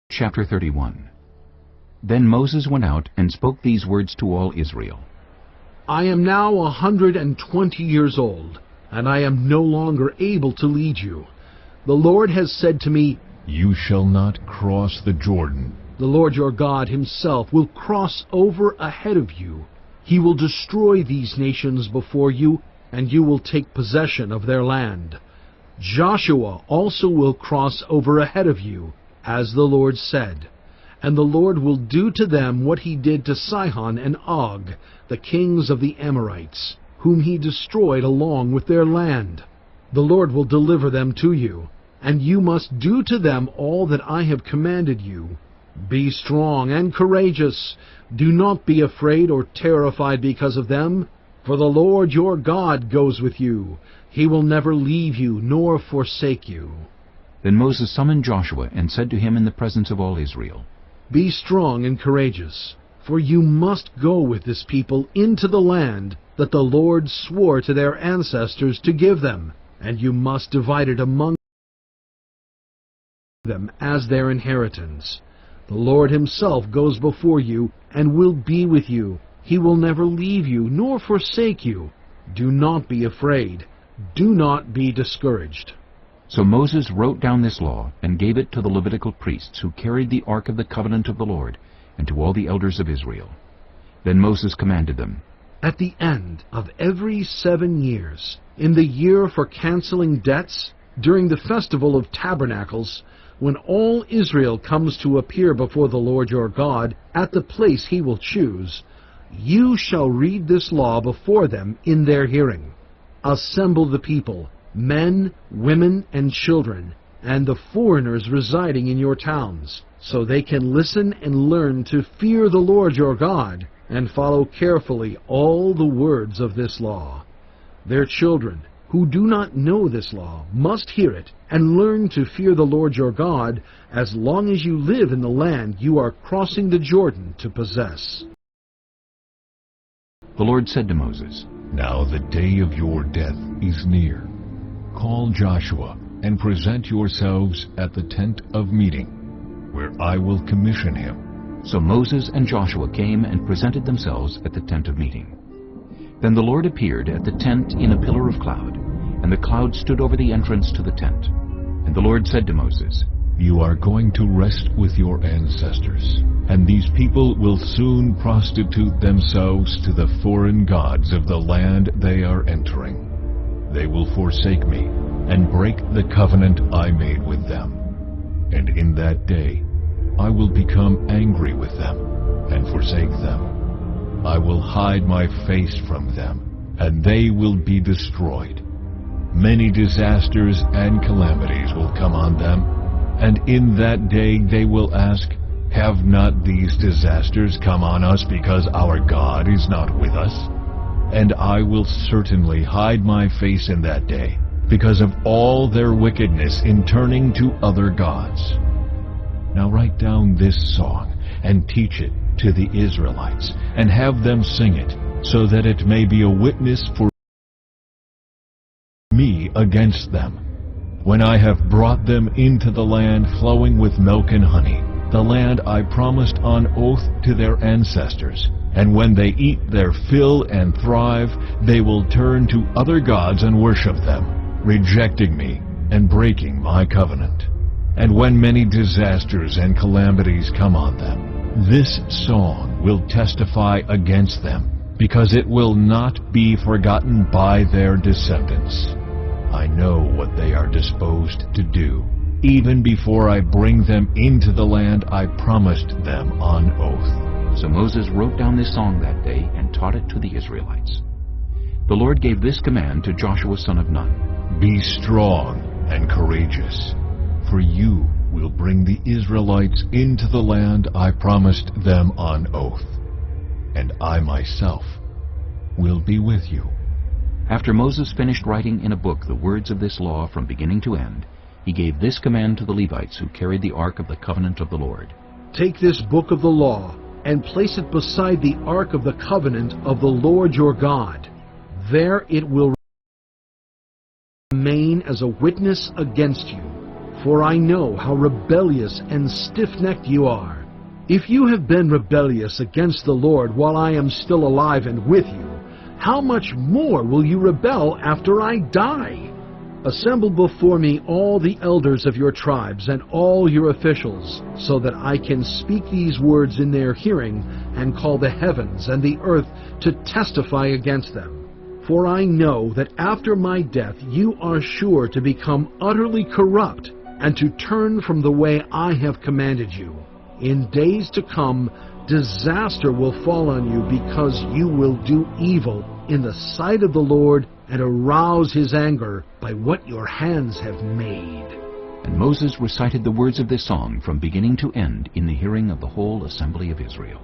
Chapter 31. Then Moses went out and spoke these words to all Israel. I am now 120 years old, and I am no longer able to lead you. The Lord has said to me, You shall not cross the Jordan. The Lord your God himself will cross over ahead of you. He will destroy these nations before you, and you will take possession of their land. Joshua also will cross over ahead of you, as the Lord said. And the Lord will do to them what he did to Sihon and Og, the kings of the Amorites, whom he destroyed along with their land. The Lord will deliver them to you, and you must do to them all that I have commanded you. Be strong and courageous. Do not be afraid or terrified because of them, for the Lord your God goes with you. He will never leave you nor forsake you. Then Moses summoned Joshua and said to him in the presence of all Israel, Be strong and courageous, for you must go with this people into the land that the Lord swore to their ancestors to give them, and you must divide it among them as their inheritance. The Lord himself goes before you and will be with you. He will never leave you nor forsake you. Do not be afraid. Do not be discouraged. So Moses wrote down this law and gave it to the Levitical priests who carried the ark of the covenant of the Lord, and to all the elders of Israel. Then Moses commanded them, At the end of every 7 years, in the year for canceling debts, during the festival of tabernacles, when all Israel comes to appear before the Lord your God at the place he will choose, you shall read this law before them in their hearing. Assemble the people, men, women, and children, and the foreigners residing in your towns, so they can listen and learn to fear the Lord your God, and follow carefully all the words of this law. Their children, who do not know this law, must hear it, and learn to fear the Lord your God, as long as you live in the land you are crossing the Jordan to possess. The Lord said to Moses, Now the day of your death is near. Call Joshua, and present yourselves at the tent of meeting, where I will commission him. So Moses and Joshua came and presented themselves at the tent of meeting. Then the Lord appeared at the tent in a pillar of cloud, and the cloud stood over the entrance to the tent. And the Lord said to Moses, You are going to rest with your ancestors, and these people will soon prostitute themselves to the foreign gods of the land they are entering. They will forsake me, and break the covenant I made with them. And in that day I will become angry with them, and forsake them. I will hide my face from them, and they will be destroyed. Many disasters and calamities will come on them, and in that day they will ask, Have not these disasters come on us because our God is not with us? And I will certainly hide my face in that day, because of all their wickedness in turning to other gods. Now write down this song, and teach it to the Israelites, and have them sing it, so that it may be a witness for me against them. When I have brought them into the land flowing with milk and honey, the land I promised on oath to their ancestors, and when they eat their fill and thrive, they will turn to other gods and worship them, rejecting me and breaking my covenant. And when many disasters and calamities come on them, this song will testify against them, because it will not be forgotten by their descendants. I know what they are disposed to do, even before I bring them into the land I promised them on oath. So Moses wrote down this song that day and taught it to the Israelites. The Lord gave this command to Joshua son of Nun, Be strong and courageous, for you will bring the Israelites into the land I promised them on oath, and I myself will be with you. After Moses finished writing in a book the words of this law from beginning to end, he gave this command to the Levites who carried the ark of the covenant of the Lord. Take this book of the law, and place it beside the ark of the covenant of the Lord your God. There it will remain as a witness against you. For I know how rebellious and stiff-necked you are. If you have been rebellious against the Lord while I am still alive and with you, how much more will you rebel after I die? Assemble before me all the elders of your tribes and all your officials, so that I can speak these words in their hearing and call the heavens and the earth to testify against them. For I know that after my death you are sure to become utterly corrupt and to turn from the way I have commanded you. In days to come, disaster will fall on you because you will do evil in the sight of the Lord and arouse his anger by what your hands have made. And Moses recited the words of this song from beginning to end in the hearing of the whole assembly of Israel.